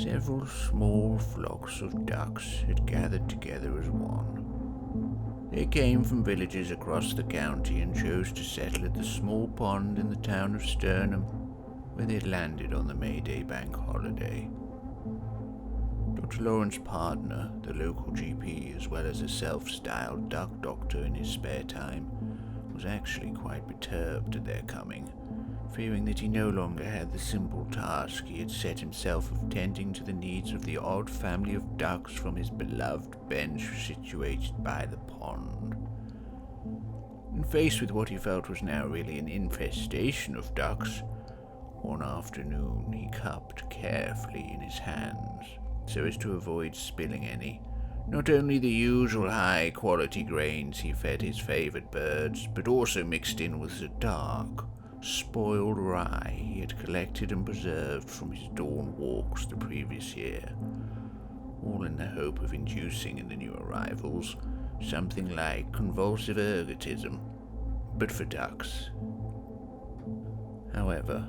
Several small flocks of ducks had gathered together as one. They came from villages across the county and chose to settle at the small pond in the town of Sturnham, where they had landed on the May Day bank holiday. Dr. Lawrence's partner, the local GP, as well as a self-styled duck doctor in his spare time, was actually quite perturbed at their coming, fearing that he no longer had the simple task he had set himself of tending to the needs of the odd family of ducks from his beloved bench situated by the pond. And faced with what he felt was now really an infestation of ducks, one afternoon he cupped carefully in his hands, so as to avoid spilling any, not only the usual high-quality grains he fed his favoured birds, but also mixed in with the dark, spoiled rye he had collected and preserved from his dawn walks the previous year, all in the hope of inducing in the new arrivals something like convulsive ergotism, but for ducks. However,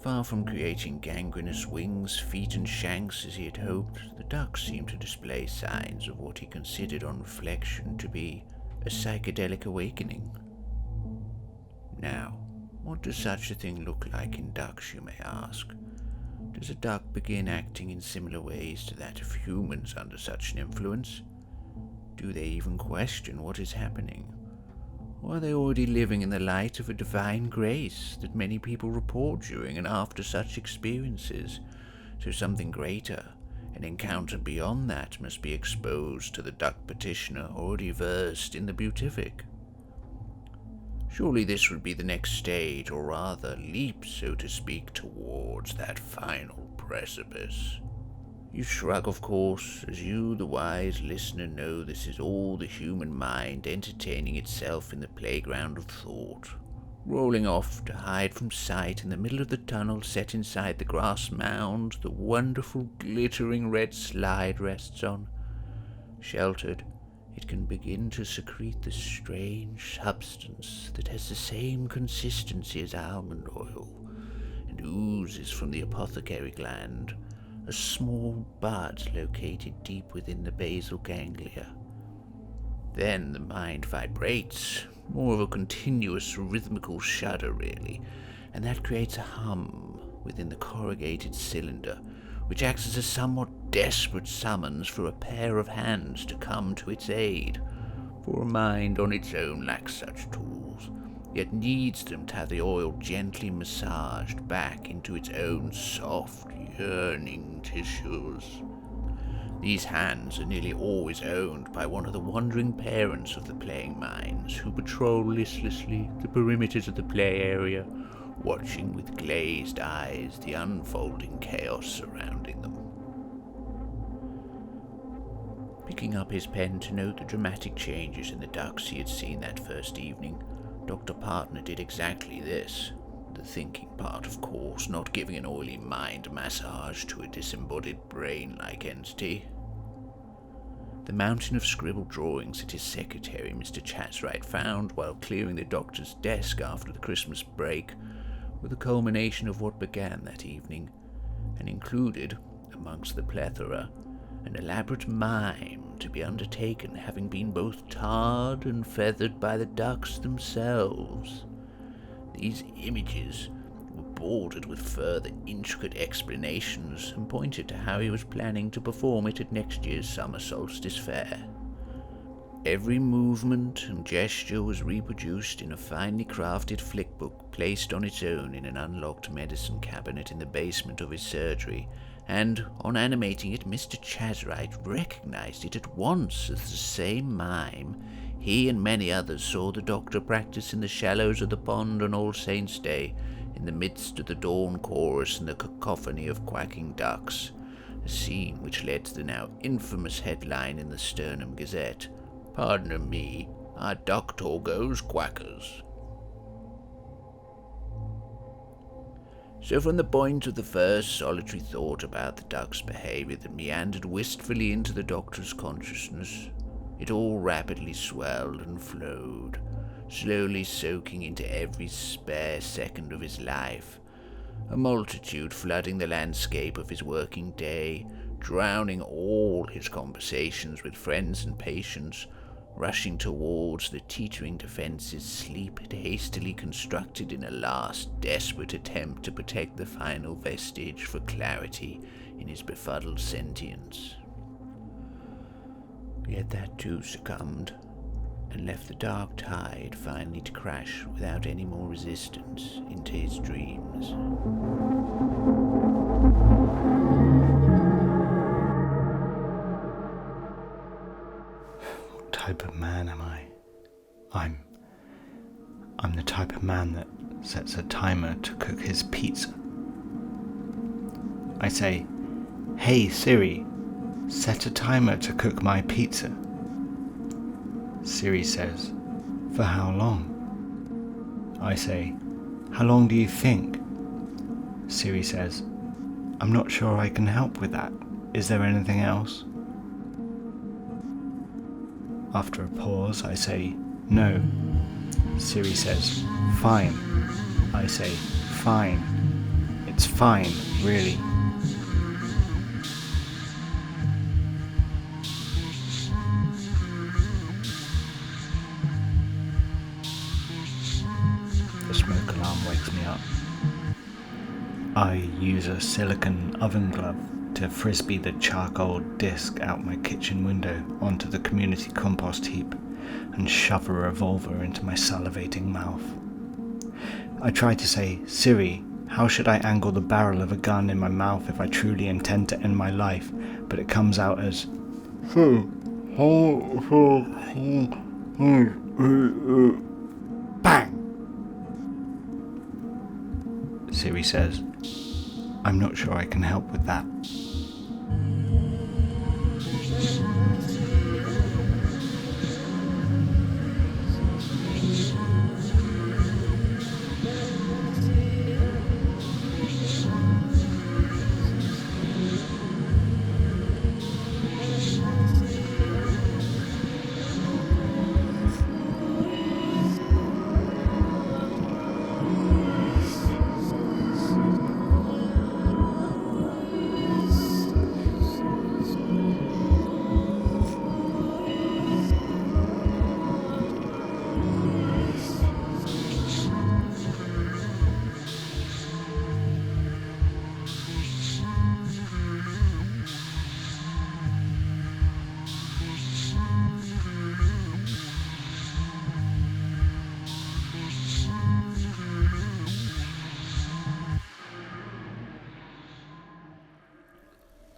far from creating gangrenous wings, feet and shanks as he had hoped, the ducks seemed to display signs of what he considered on reflection to be a psychedelic awakening. Now, what does such a thing look like in ducks, you may ask? Does a duck begin acting in similar ways to that of humans under such an influence? Do they even question what is happening? Or are they already living in the light of a divine grace that many people report during and after such experiences? So something greater, an encounter beyond that, must be exposed to the duck petitioner already versed in the beatific. Surely this would be the next stage, or rather leap, so to speak, towards that final precipice. You shrug, of course, as you, the wise listener, know this is all the human mind entertaining itself in the playground of thought, rolling off to hide from sight in the middle of the tunnel set inside the grass mound the wonderful glittering red slide rests on. Sheltered, it can begin to secrete the strange substance that has the same consistency as almond oil, and oozes from the apothecary gland, a small bud located deep within the basal ganglia. Then the mind vibrates, more of a continuous rhythmical shudder really, and that creates a hum within the corrugated cylinder, which acts as a somewhat desperate summons for a pair of hands to come to its aid, for a mind on its own lacks such tools, yet needs them to have the oil gently massaged back into its own soft, yearning tissues. These hands are nearly always owned by one of the wandering parents of the playing minds who patrol listlessly the perimeters of the play area, watching with glazed eyes the unfolding chaos surrounding them. Picking up his pen to note the dramatic changes in the ducks he had seen that first evening, Dr. Partner did exactly this. The thinking part, of course, not giving an oily mind massage to a disembodied brain-like entity. The mountain of scribbled drawings that his secretary, Mr. Chatswright, found while clearing the doctor's desk after the Christmas break were the culmination of what began that evening, and included, amongst the plethora, an elaborate mime to be undertaken, having been both tarred and feathered by the ducks themselves. These images were bordered with further intricate explanations and pointed to how he was planning to perform it at next year's summer solstice fair. Every movement and gesture was reproduced in a finely crafted flickbook placed on its own in an unlocked medicine cabinet in the basement of his surgery, and, on animating it, Mr. Chatswright recognized it at once as the same mime he and many others saw the doctor practice in the shallows of the pond on All Saints' Day, in the midst of the dawn chorus and the cacophony of quacking ducks, a scene which led to the now infamous headline in the Sturnham Gazette, "Pardon me, our doctor goes quackers." So from the point of the first solitary thought about the duck's behaviour that meandered wistfully into the doctor's consciousness, it all rapidly swelled and flowed, slowly soaking into every spare second of his life, a multitude flooding the landscape of his working day, drowning all his conversations with friends and patients, rushing towards the teetering defences Sleep had hastily constructed in a last desperate attempt to protect the final vestige for clarity in his befuddled sentience. Yet that too succumbed, and left the dark tide finally to crash without any more resistance into his dreams. What type of man am I? I'm the type of man that sets a timer to cook his pizza. I say, "Hey Siri, set a timer to cook my pizza." Siri says, "For how long?" I say, "How long do you think?" Siri says, "I'm not sure I can help with that. Is there anything else?" After a pause, I say, "No." Siri says, "Fine." I say, "Fine. It's fine, really." The smoke alarm wakes me up. I use a silicone oven glove to frisbee the charcoal disc out my kitchen window onto the community compost heap and shove a revolver into my salivating mouth. I try to say, "Siri, how should I angle the barrel of a gun in my mouth if I truly intend to end my life?" But it comes out as, bang! Siri says, "I'm not sure I can help with that."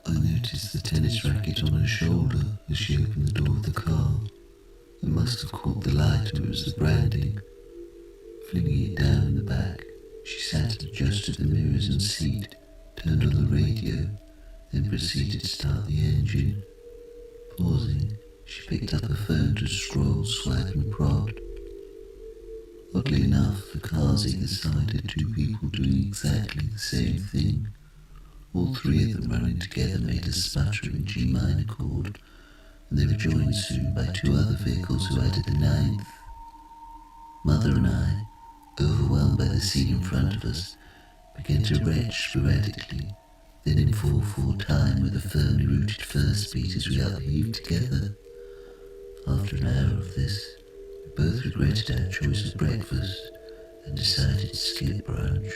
I noticed the tennis racket on her shoulder as she opened the door of the car. It must have caught the light, or it was the branding. Flinging it down in the back, she sat and adjusted the mirrors and seat, turned on the radio, then proceeded to start the engine. Pausing, she picked up her phone to scroll, swipe and prod. Oddly enough, the car's either side had two people doing exactly the same thing. All three of them running together made a sputtering G minor chord, and they were joined soon by two other vehicles who added the ninth. Mother and I, overwhelmed by the scene in front of us, began to retch sporadically, then in 4/4 time with a firmly rooted first beat as we upheaved together. After an hour of this, we both regretted our choice of breakfast and decided to skip brunch.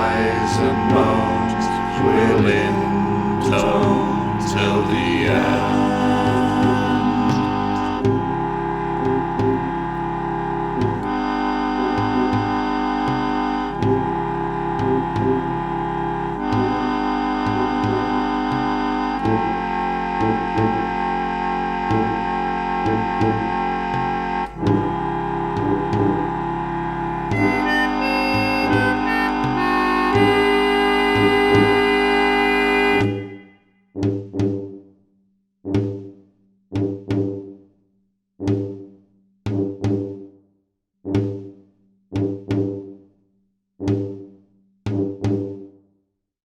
cries and moans will intone till the end.